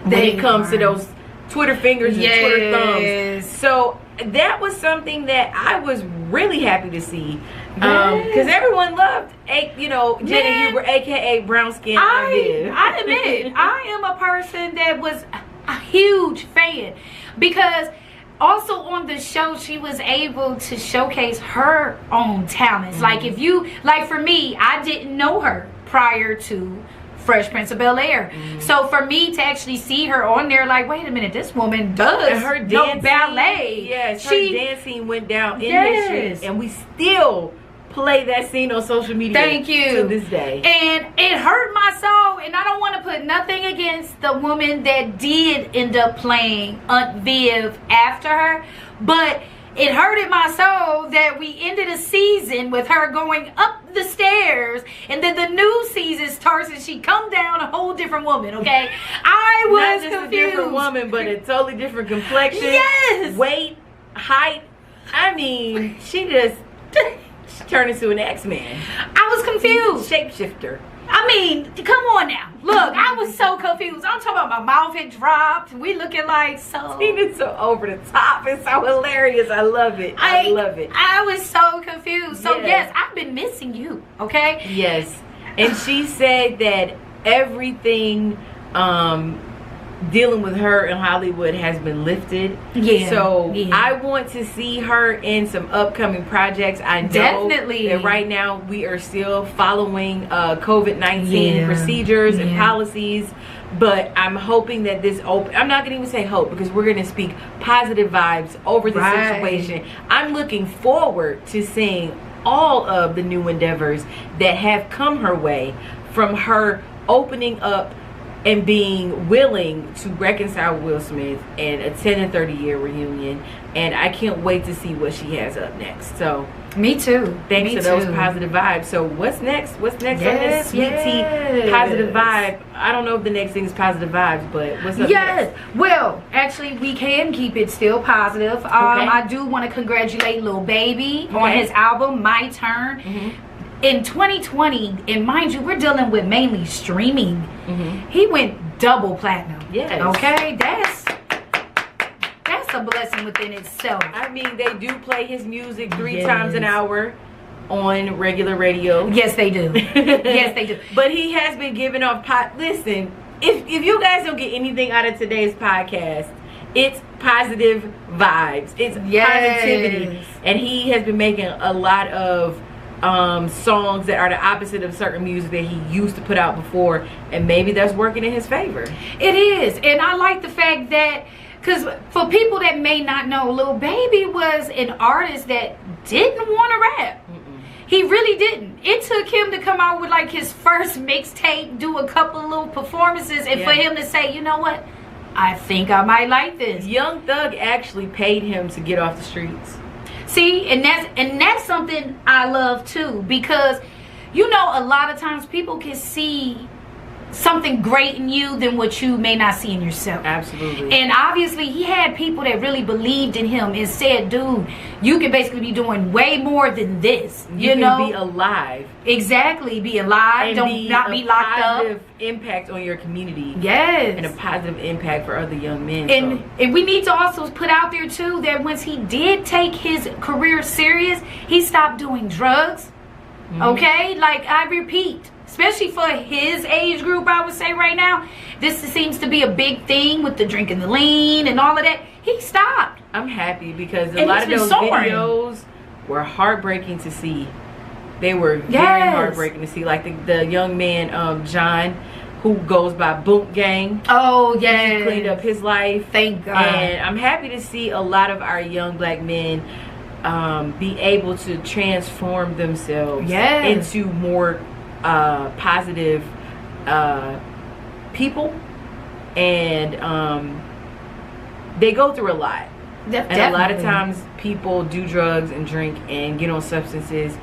when it comes to those Twitter fingers and Twitter thumbs. So that was something that I was really happy to see, because everyone loved, you know, Jenny Huber, aka Brown Skin. I admit, I am a person that was a huge fan, because also on the show she was able to showcase her own talents. Like, if you, like for me, I didn't know her prior to Fresh Prince of Bel-Air. So for me to actually see her on there, like, wait a minute, this woman does her dancing, ballet. Yes, her dancing went down in history, and we still play that scene on social media. Thank you. To this day. And it hurt my soul, and I don't want to put nothing against the woman that did end up playing Aunt Viv after her, but it hurted my soul that we ended a season with her going up the stairs, and then the new season starts and she come down a whole different woman. Okay, I was not just confused. A different woman, but a totally different complexion, weight, height. I mean, she turned into an X-Man. I was confused. Shapeshifter. I mean, come on now. Look, I was so confused. I'm talking about my mouth had dropped. We looking like so. It's so over the top. It's so hilarious. I love it. I love it. I was so confused. So yes, I've been missing you. Okay. Yes. And she said that everything dealing with her in Hollywood has been lifted. So I want to see her in some upcoming projects. I know that right now we are still following COVID-19 procedures and policies, but I'm hoping that this I'm not gonna even say hope, because we're gonna speak positive vibes over the situation. I'm looking forward to seeing all of the new endeavors that have come her way, from her opening up and being willing to reconcile Will Smith and attend a 30-year reunion. And I can't wait to see what she has up next. So me too. Thanks to those positive vibes. So what's next? What's next on this sweet tea positive vibe? I don't know if the next thing is positive vibes, but what's up next? Well, actually, we can keep it still positive. I do want to congratulate Lil Baby on his album My Turn. In 2020, and mind you, we're dealing with mainly streaming. He went double platinum. Okay, that's a blessing within itself. I mean, they do play his music 3 times an hour on regular radio. Yes, they do. Yes, they do. But he has been giving off listen, if you guys don't get anything out of today's podcast, it's positive vibes. It's positivity. And he has been making a lot of songs that are the opposite of certain music that he used to put out before, and maybe that's working in his favor. It is. And I like the fact that, because for people that may not know, Lil Baby was an artist that didn't want to rap. He really didn't. It took him to come out with like his first mixtape, do a couple little performances, and for him to say, you know what, I think I might like this. Young Thug actually paid him to get off the streets. See, and that's something I love too, because you know, a lot of times people can see something great in you than what you may not see in yourself. Absolutely. And obviously he had people that really believed in him and said, dude, you can basically be doing way more than this. You know, can be alive. Exactly, be alive. And not be locked up. Positive impact on your community. Yes. And a positive impact for other young men. And we need to also put out there too that once he did take his career serious, he stopped doing drugs. Okay, like I repeat, especially for his age group, I would say right now, this seems to be a big thing with the drinking the lean and all of that. He stopped. I'm happy, because a lot of those videos were heartbreaking to see. They were very heartbreaking to see. Like the young man, John, who goes by Boot Gang. Oh, yeah. He cleaned up his life. Thank God. And I'm happy to see a lot of our young black men be able to transform themselves into more positive people. And they go through a lot. And a lot of times people do drugs and drink and get on substances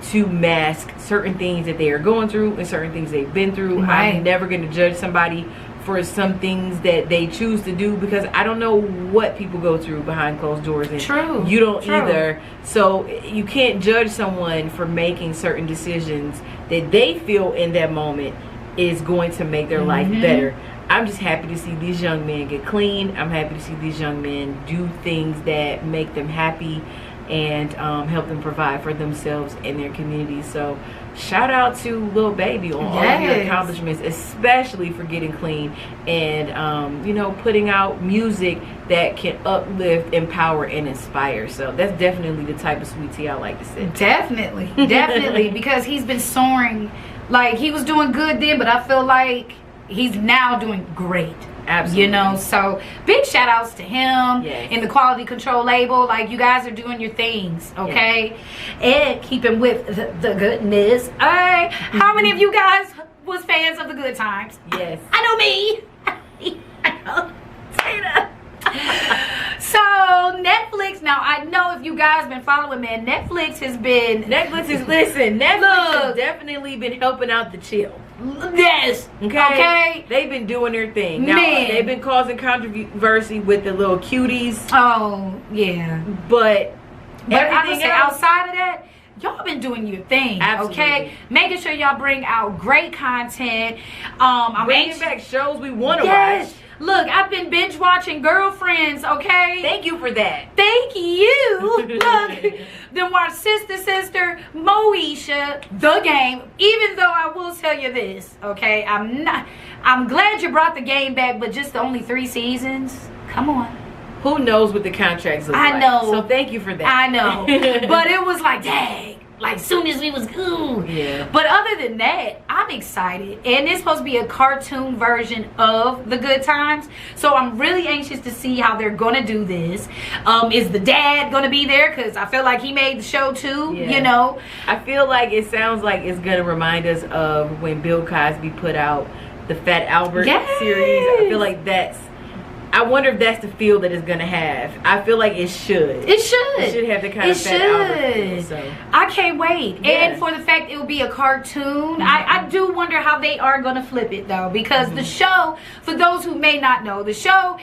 to mask certain things that they are going through and certain things they've been through. Right. I'm never going to judge somebody for some things that they choose to do, because I don't know what people go through behind closed doors, and you don't either. So you can't judge someone for making certain decisions that they feel in that moment is going to make their life better. I'm just happy to see these young men get clean. I'm happy to see these young men do things that make them happy and help them provide for themselves and their communities. So shout out to Lil Baby on all of your accomplishments, especially for getting clean and you know, putting out music that can uplift, empower, and inspire. So that's definitely the type of sweet tea I like to sip. Definitely, because he's been soaring. Like, he was doing good then, but I feel like he's now doing great. Absolutely. You know, so big shout outs to him and the Quality Control label. Like, you guys are doing your things, okay? And keeping with the goodness. All right. How many of you guys was fans of the Good Times? Yes. I know me. I know Tina. So Netflix, now I know if you guys been following, man, Netflix has definitely been helping out the chill. Yes. Okay. They've been doing their thing. Now, they've been causing controversy with the little cuties. Oh, yeah. But I would say outside of that, y'all been doing your thing. Absolutely. Okay? Making sure y'all bring out great content. I'm bringing back shows we want to watch. Look, I've been binge watching Girlfriends, okay? Thank you for that. Thank you. Look, then watch Sister, Moesha, The Game. Even though I will tell you this, okay? I'm glad you brought The Game back, but just the only 3 seasons. Come on. Who knows what the contracts look like? I know. So thank you for that. I know. But it was like, dang. Like, soon as we was good. Yeah. But other than that, I'm excited. And it's supposed to be a cartoon version of The Good Times. So I'm really anxious to see how they're going to do this. Is the dad going to be there? Because I feel like he made the show too, you know. I feel like it sounds like it's going to remind us of when Bill Cosby put out the Fat Albert series. I feel like I wonder if that's the feel that it's going to have. I feel like it should. It should. It should have the kind of Fat Albert feel. So. I can't wait. And for the fact it will be a cartoon, I do wonder how they are going to flip it, though. Because the show, for those who may not know, the show,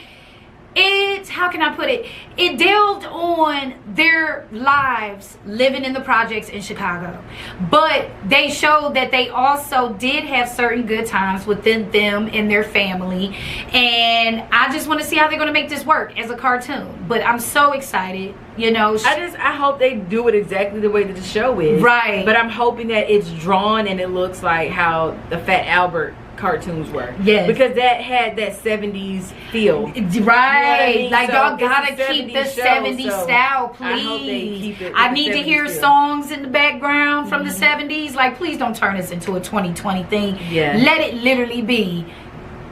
how can I put it? It delved on their lives living in the projects in Chicago. But they showed that they also did have certain good times within them and their family. And I just want to see how they're going to make this work as a cartoon. But I'm so excited, you know. I hope they do it exactly the way that the show is. Right. But I'm hoping that it's drawn and it looks like how the Fat Albert cartoons were. Yes. Because that had that 70s feel. Right. You know what I mean? Like, so y'all gotta keep the 70s style, please. I hope they keep it. I need to hear songs in the background from the 70s. Like, please don't turn this into a 2020 thing. Yeah. Let it literally be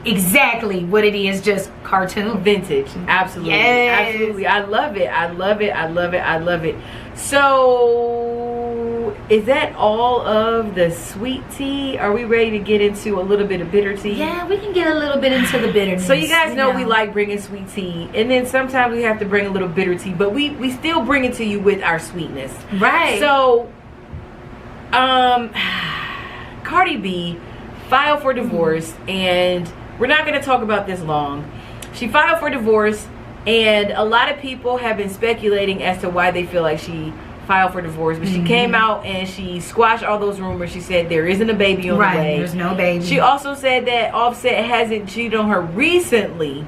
exactly what it is, just cartoon. Vintage. Absolutely. Yes. Absolutely. I love it. I love it. I love it. I love it. So, is that all of the sweet tea? Are we ready to get into a little bit of bitter tea? Yeah, we can get a little bit into the bitterness. So you guys know we like bringing sweet tea, and then sometimes we have to bring a little bitter tea, but we still bring it to you with our sweetness. Right. So, Cardi B filed for divorce, and we're not going to talk about this long. She filed for divorce, and a lot of people have been speculating as to why they feel like she filed for divorce, but she came out and she squashed all those rumors. She said there isn't a baby on the way. There's no baby. She also said that Offset hasn't cheated on her recently,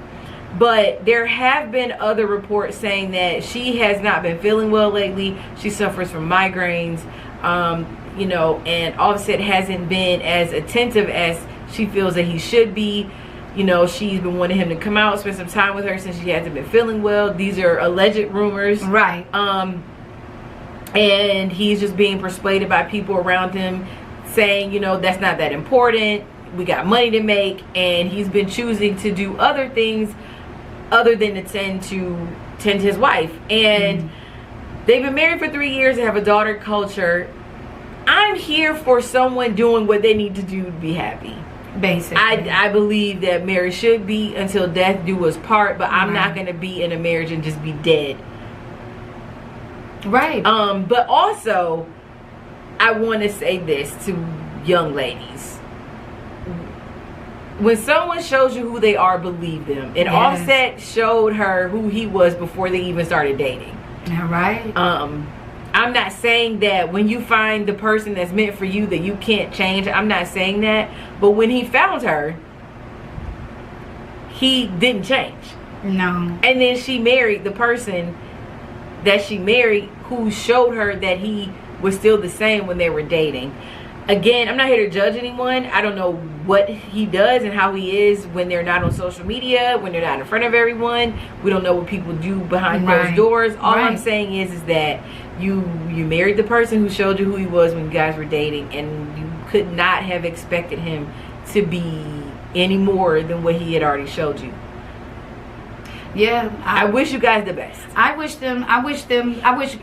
but there have been other reports saying that she has not been feeling well lately. She suffers from migraines, you know, and Offset hasn't been as attentive as she feels that he should be. You know, she's been wanting him to come out, spend some time with her since she hasn't been feeling well. These are alleged rumors. Right. and he's just being persuaded by people around him, saying, you know, that's not that important. We got money to make, and he's been choosing to do other things other than to tend to his wife. And they've been married for 3 years and have a daughter, Culture. I'm here for someone doing what they need to do to be happy. Basically, I believe that marriage should be until death do us part, but I'm not going to be in a marriage and just be dead. Right. But also, I want to say this to young ladies. When someone shows you who they are, believe them. And Offset showed her who he was before they even started dating. All right. I'm not saying that when you find the person that's meant for you that you can't change. I'm not saying that. But when he found her, he didn't change. No. And then she married the person that she married, who showed her that he was still the same when they were dating. Again, I'm not here to judge anyone. I don't know what he does and how he is when they're not on social media, when they're not in front of everyone. We don't know what people do behind those doors. All I'm saying is that you married the person who showed you who he was when you guys were dating, and you could not have expected him to be any more than what he had already showed you. Yeah, I wish you guys the best. I wish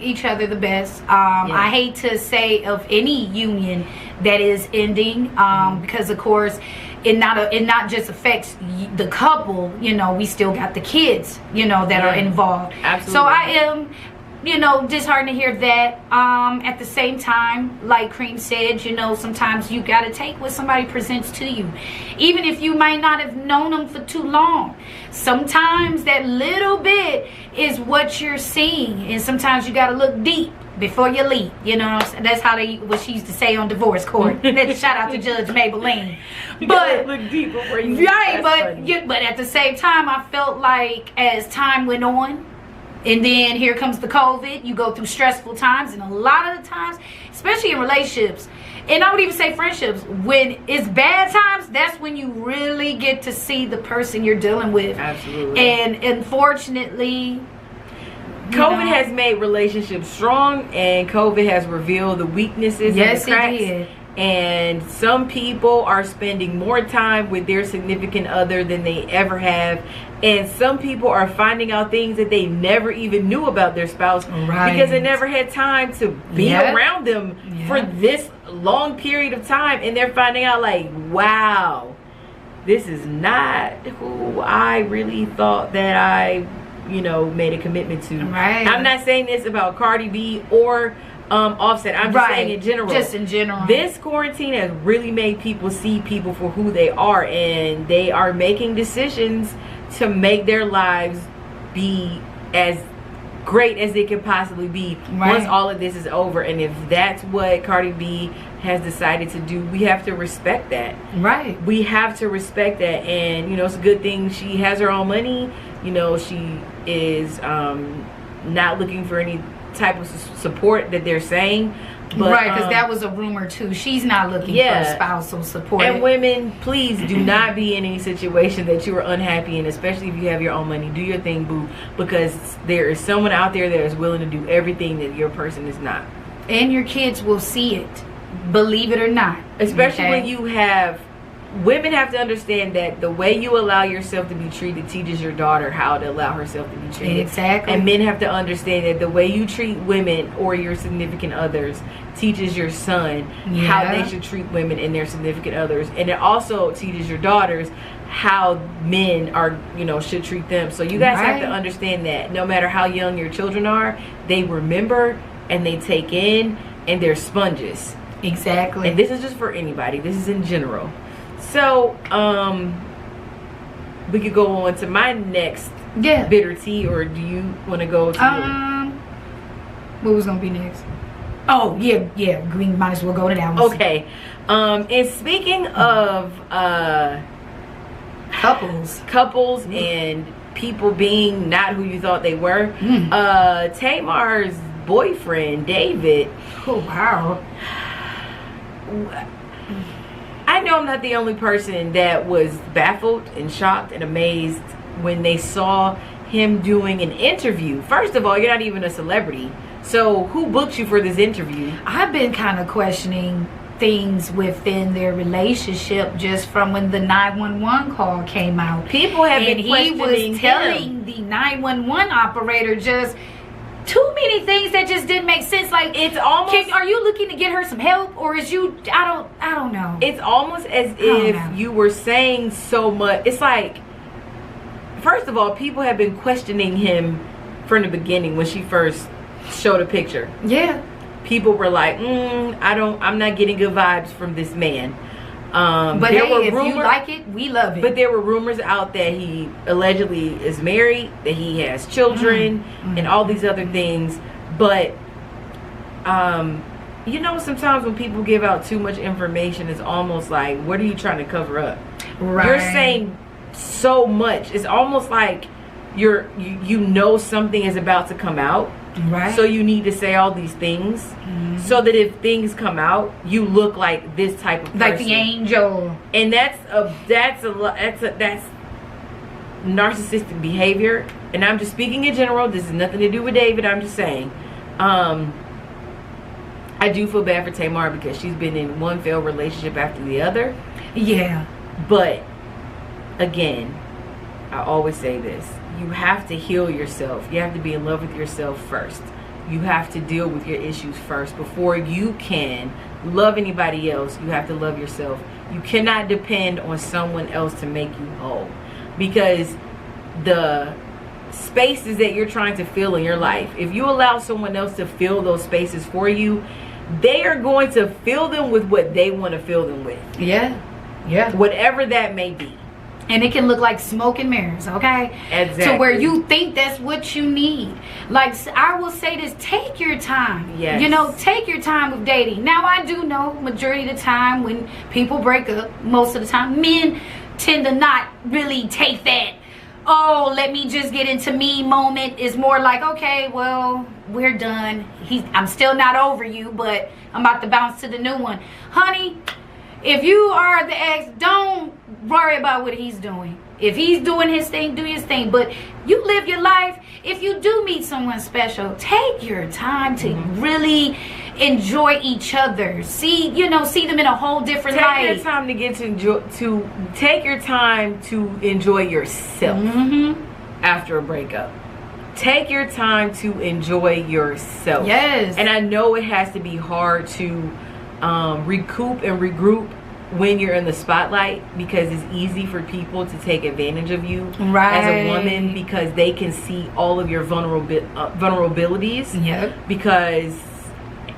each other the best. I hate to say of any union that is ending, because of course it not just affects the couple. You know, we still got the kids, you know, that are involved. Absolutely. So I am, you know, disheartened to hear that. At the same time, like Cream said, you know, sometimes you got to take what somebody presents to you, even if you might not have known them for too long. Sometimes that little bit is what you're seeing, and sometimes you got to look deep before you leap. You know, that's how what she used to say on divorce court. Shout out to Judge Maybelline. But look deep before you but at the same time, I felt like as time went on, and then here comes the COVID, you go through stressful times, and a lot of the times, especially in relationships, and I would even say friendships, when it's bad times, that's when you really get to see the person you're dealing with. Absolutely. And unfortunately, COVID has made relationships strong, and COVID has revealed the weaknesses and the cracks. It did. And some people are spending more time with their significant other than they ever have. And some people are finding out things that they never even knew about their spouse, because they never had time to be around them for this long period of time. And they're finding out like, wow, this is not who I really thought that I, you know, made a commitment to. I'm not saying this about Cardi B or Offset. I'm just saying in general. Just in general. This quarantine has really made people see people for who they are, and they are making decisions to make their lives be as great as they can possibly be once all of this is over. And if that's what Cardi B has decided to do, we have to respect that. We have to respect that. And you know, it's a good thing she has her own money. You know, she is not looking for any type of support that they're saying. But, because that was a rumor too. She's not looking for spousal support. And women, please do not be in any situation that you are unhappy in, especially if you have your own money. Do your thing, boo, because there is someone out there that is willing to do everything that your person is not. And your kids will see it, believe it or not. Especially when you have... Women have to understand that the way you allow yourself to be treated teaches your daughter how to allow herself to be treated. Exactly. And men have to understand that the way you treat women or your significant others teaches your son how they should treat women and their significant others. And it also teaches your daughters how men are, you know, should treat them. So you guys have to understand that no matter how young your children are, they remember and they take in, and they're sponges. Exactly. And this is just for anybody. This is in general. So, we could go on to my next bitter tea, or do you want to go to what was going to be next? Oh, yeah, we might as well go to that one. Okay. And speaking of couples and people being not who you thought they were, Tamar's boyfriend, David. Oh, wow. I know I'm not the only person that was baffled and shocked and amazed when they saw him doing an interview. First of all, you're not even a celebrity. So who booked you for this interview? I've been kind of questioning things within their relationship just from when the 911 call came out. People have been he questioning was telling the 911 operator just too many things that just didn't make sense. Like, it's almost, are you looking to get her some help, or is you? I don't know. It's almost as if you were saying so much. It's like, first of all, people have been questioning him from the beginning when she first showed a picture. Yeah. People were like, I'm not getting good vibes from this man. But there hey, were if you like it, we love it. But there were rumors out that he allegedly is married, that he has children, and all these other things. But, you know, sometimes when people give out too much information, it's almost like, what are you trying to cover up? Right. You're saying so much. It's almost like you know something is about to come out. Right. So you need to say all these things so that if things come out, you look like this type of person. Like the angel. And that's narcissistic behavior. And I'm just speaking in general. This has nothing to do with David. I'm just saying. I do feel bad for Tamar because she's been in one failed relationship after the other. Yeah. But again, I always say this. You have to heal yourself. You have to be in love with yourself first. You have to deal with your issues first before you can love anybody else. You have to love yourself. You cannot depend on someone else to make you whole, because the spaces that you're trying to fill in your life, if you allow someone else to fill those spaces for you, they are going to fill them with what they want to fill them with. Yeah. Yeah. Whatever that may be. And it can look like smoke and mirrors, okay? Exactly. To where you think that's what you need. Like, I will say this, take your time. Yes. You know, take your time with dating. Now, I do know majority of the time when people break up, most of the time, men tend to not really take that, oh, let me just get into me moment. It's more like, okay, well, we're done. I'm still not over you, but I'm about to bounce to the new one. Honey, if you are the ex, don't worry about what he's doing. If he's doing his thing, do his thing. But you live your life. If you do meet someone special, take your time to really enjoy each other. See them in a whole different light. Take your time to get to enjoy. Take your time to enjoy yourself after a breakup. Take your time to enjoy yourself. Yes. And I know it has to be hard to recoup and regroup when you're in the spotlight, because it's easy for people to take advantage of you as a woman, because they can see all of your vulnerabilities. Yep. Because,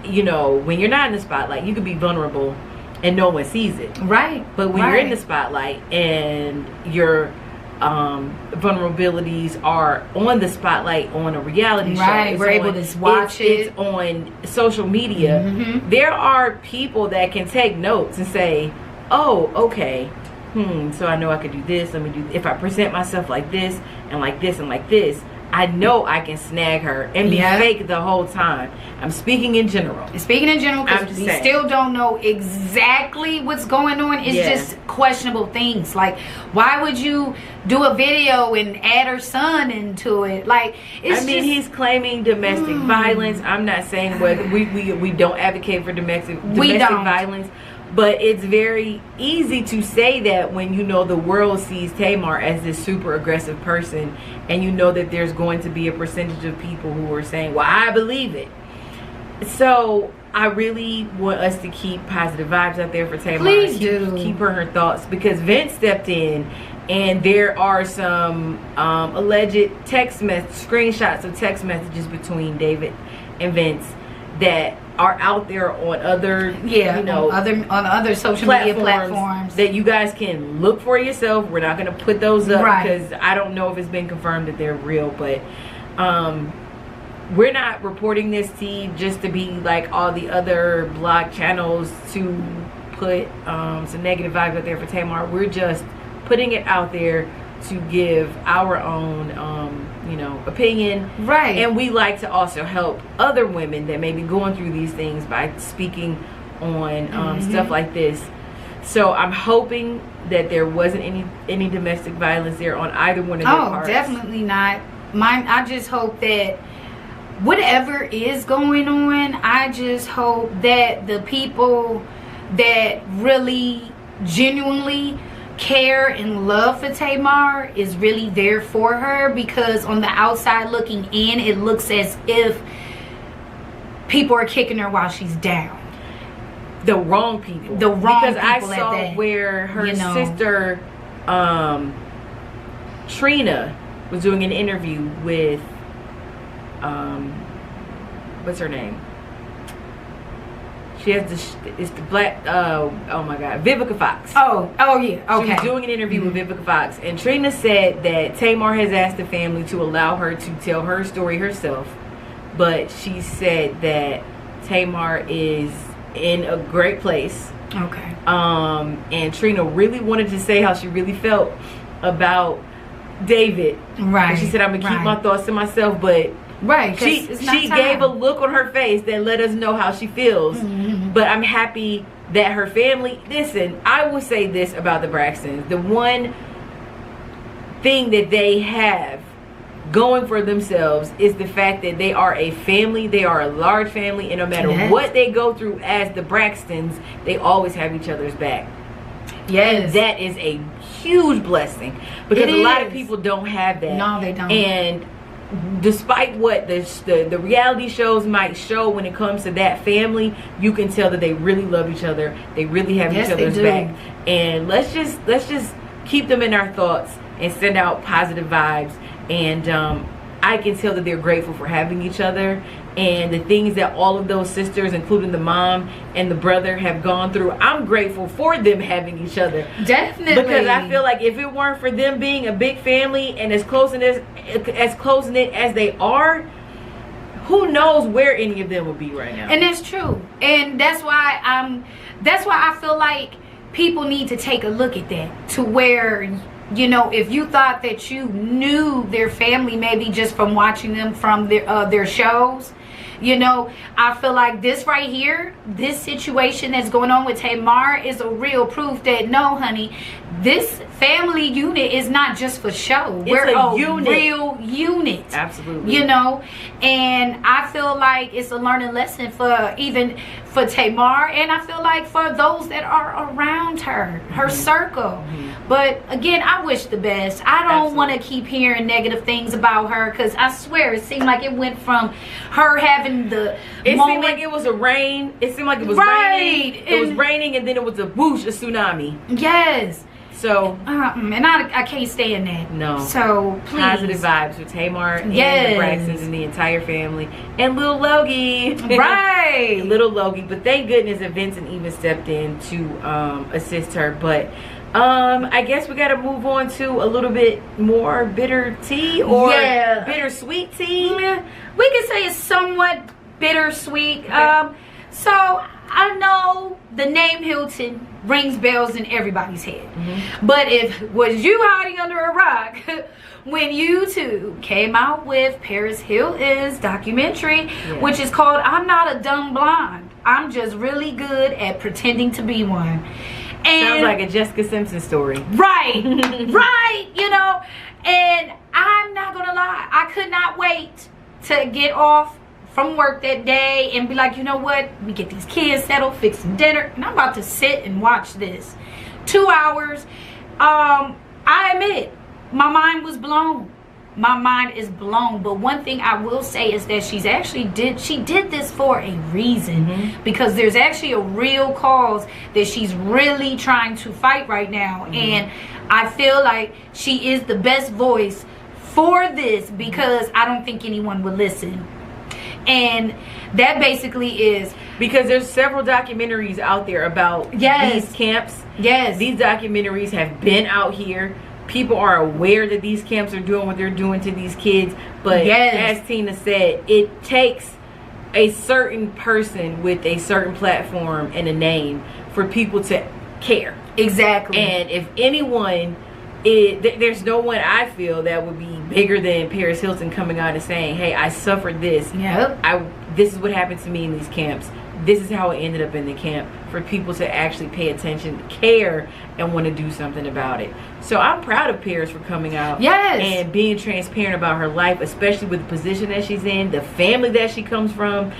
you know, when you're not in the spotlight, you can be vulnerable and no one sees it. Right. But when you're in the spotlight and your vulnerabilities are on the spotlight on a reality show, we're able to watch it. It's on social media. There are people that can take notes and say, oh, okay, so I know I could do this. Let me do, if I present myself like this and like this and like this, I know I can snag her and be fake the whole time. I'm speaking in general. Speaking in general, because we still don't know exactly what's going on. It's just questionable things. Like, why would you do a video and add her son into it? Like, it's he's claiming domestic violence. I'm not saying whether we don't advocate for domestic violence. But it's very easy to say that when you know the world sees Tamar as this super aggressive person, and you know that there's going to be a percentage of people who are saying, well, I believe it. So I really want us to keep positive vibes out there for Tamar. Please do. Keep her thoughts, because Vince stepped in, and there are some alleged screenshots of text messages between David and Vince that are out there on other on other social media platforms that you guys can look for yourself. We're not going to put those up because I don't know if it's been confirmed that they're real, but we're not reporting this tea just to be like all the other blog channels to put some negative vibes out there for Tamar. We're just putting it out there to give our own opinion, and we like to also help other women that may be going through these things by speaking on stuff like this. So I'm hoping that there wasn't any domestic violence there on either one of their parts. Definitely not. I just hope that whatever is going on, I just hope that the people that really genuinely care and love for Tamar is really there for her, because on the outside looking in, it looks as if people are kicking her while she's down. The wrong people. The wrong because people. I saw that, where her sister Trina was doing an interview with what's her name? She has it's the black oh my god, Vivica Fox. Oh yeah, okay. She was doing an interview with Vivica Fox, and Trina said that Tamar has asked the family to allow her to tell her story herself, but she said that Tamar is in a great place. Okay. And Trina really wanted to say how she really felt about David. Right. And she said, I'm gonna keep my thoughts to myself, but right, she gave a look on her face that let us know how she feels. But I'm happy that her family, listen, I will say this about the Braxtons. The one thing that they have going for themselves is the fact that they are a family. They are a large family, and no matter what they go through as the Braxtons, they always have each other's back. Yes. And that is a huge blessing, because a lot of people don't have that. No, they don't. And despite what the reality shows might show when it comes to that family, you can tell that they really love each other. They really have each other's back. And let's just keep them in our thoughts and send out positive vibes. And I can tell that they're grateful for having each other, and the things that all of those sisters, including the mom and the brother, have gone through. I'm grateful for them having each other. Definitely. Because I feel like if it weren't for them being a big family and as close knit as they are, who knows where any of them would be right now. And that's true. And that's why I feel like people need to take a look at that, to where, you know, if you thought that you knew their family maybe just from watching them from their shows, you know, I feel like this right here, this situation that's going on with Tamar is a real proof that no, honey, this family unit is not just for show. We're a real unit. Absolutely. You know, and I feel like it's a learning lesson for Tamar, and I feel like for those that are around her, her circle. But again, I wish the best. I don't want to keep hearing negative things about her, because I swear it seemed like it went from her having the It seemed like it was a rain. It seemed like it was raining. It was raining, and then it was a whoosh, a tsunami. Yes. So and I can't stand that. No. So please. Positive vibes with Tamar and the Braxtons and the entire family, and little Logie. Right. Little Logie. But thank goodness that Vincent even stepped in to assist her. But I guess we got to move on to a little bit more bitter tea, or bittersweet tea. We can say it's somewhat bittersweet. Okay. So I know the name Hilton rings bells in everybody's head. But was you hiding under a rock when YouTube came out with Paris Hilton's documentary, which is called I'm Not a Dumb Blonde, I'm Just Really Good at Pretending to Be One. And sounds like a Jessica Simpson story. Right. Right, you know. And I'm not gonna lie, I could not wait to get off from work that day and be like, you know what, we get these kids settled, fix some dinner, and I'm about to sit and watch this 2 hours. I admit, my mind was blown. My mind is blown. But one thing I will say is that she did this for a reason, because there's actually a real cause that she's really trying to fight right now. And I feel like she is the best voice for this, because I don't think anyone would listen. And that basically is because there's several documentaries out there about these camps. Yes. These documentaries have been out here. People are aware that these camps are doing what they're doing to these kids. But as Tina said, it takes a certain person with a certain platform and a name for people to care. Exactly. And if anyone there's no one I feel that would be bigger than Paris Hilton coming out and saying, hey, I suffered this. Yep. This is what happened to me in these camps. This is how I ended up in the camp. For people to actually pay attention, care, and want to do something about it. So I'm proud of Paris for coming out. Yes. And being transparent about her life, especially with the position that she's in, the family that she comes from.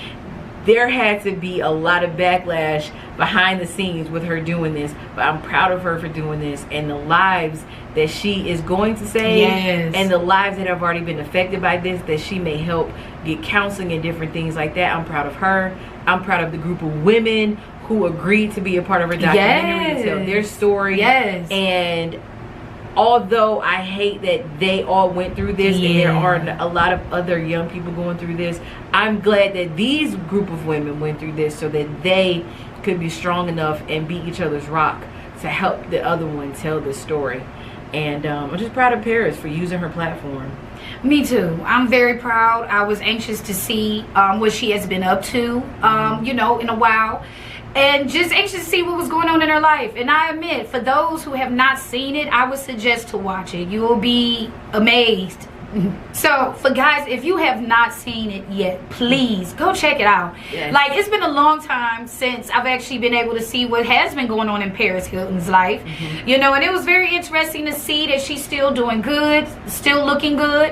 There had to be a lot of backlash behind the scenes with her doing this, but I'm proud of her for doing this, and the lives that she is going to save, yes, and the lives that have already been affected by this, that she may help get counseling and different things like that. I'm proud of her. I'm proud of the group of women who agreed to be a part of her documentary, yes, to tell their story. Yes. And although I hate that they all went through this, and there are a lot of other young people going through this, I'm glad that these group of women went through this so that they could be strong enough and beat each other's rock to help the other one tell the story. And I'm just proud of Paris for using her platform. Me too. I'm very proud. I was anxious to see what she has been up to, you know, in a while. And just anxious to see what was going on in her life. And I admit, for those who have not seen it, I would suggest to watch it. You will be amazed. So, for guys, if you have not seen it yet, please go check it out. Yes. Like, it's been a long time since I've actually been able to see what has been going on in Paris Hilton's life. You know, and it was very interesting to see that she's still doing good, still looking good.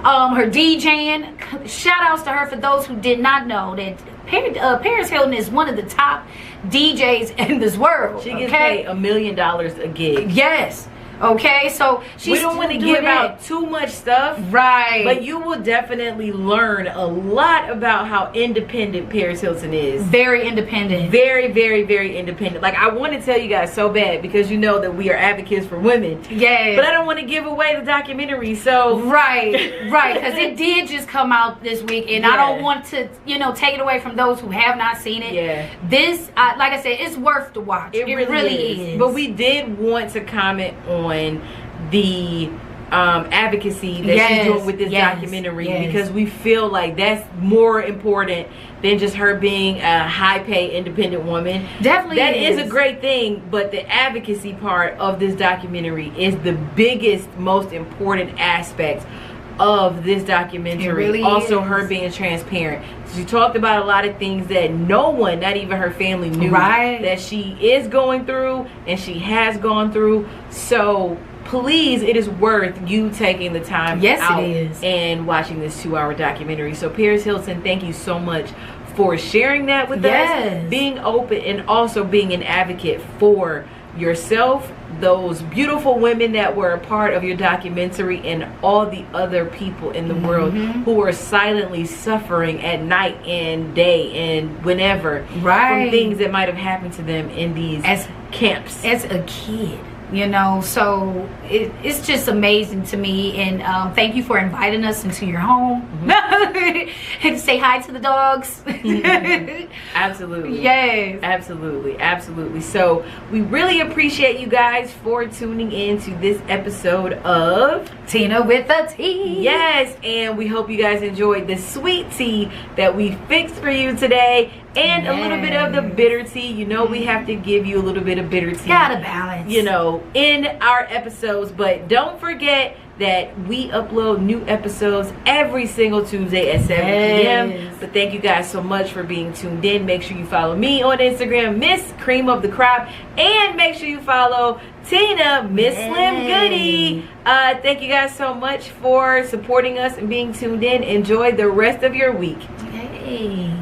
Her DJing, shout outs to her for those who did not know that Paris Hilton is one of the top DJs in this world. She gets paid $1 million a gig. Yes. Okay, so we don't want to give out too much stuff, right? But you will definitely learn a lot about how independent Paris Hilton is. Very independent. Very, very, very independent. Like, I want to tell you guys so bad because you know that we are advocates for women. Yes. But I don't want to give away the documentary, so right, because it did just come out this week, and I don't want to, you know, take it away from those who have not seen it. Yeah. This, like I said, it's worth the watch. It really is. But we did want to comment on the advocacy that she's doing with this documentary because we feel like that's more important than just her being a high-paid independent woman. Definitely, that is a great thing, but the advocacy part of this documentary is the biggest, most important aspect of this documentary. It really also is. Her being transparent. She talked about a lot of things that no one, not even her family, knew that she is going through and she has gone through. So please, it is worth you taking the time out and watching this 2-hour documentary. So Paris Hilton, thank you so much for sharing that with us, being open, and also being an advocate for yourself, those beautiful women that were a part of your documentary, and all the other people in the world who are silently suffering at night and day and whenever from things that might have happened to them in these camps as a kid. You know, so it's just amazing to me, and thank you for inviting us into your home and say hi to the dogs. Absolutely. Yes. Absolutely. Absolutely. So we really appreciate you guys for tuning in to this episode of Tina with a Tea. Yes, and we hope you guys enjoyed the sweet tea that we fixed for you today, and a little bit of the bitter tea. You know, we have to give you a little bit of bitter tea. Gotta balance. You know, in our episodes. But don't forget that we upload new episodes every single Tuesday at 7 p.m. But thank you guys so much for being tuned in. Make sure you follow me on Instagram, Miss Cream of the Crop, and make sure you follow Tina, Miss Slim Goody. Thank you guys so much for supporting us and being tuned in. Enjoy the rest of your week. Hey.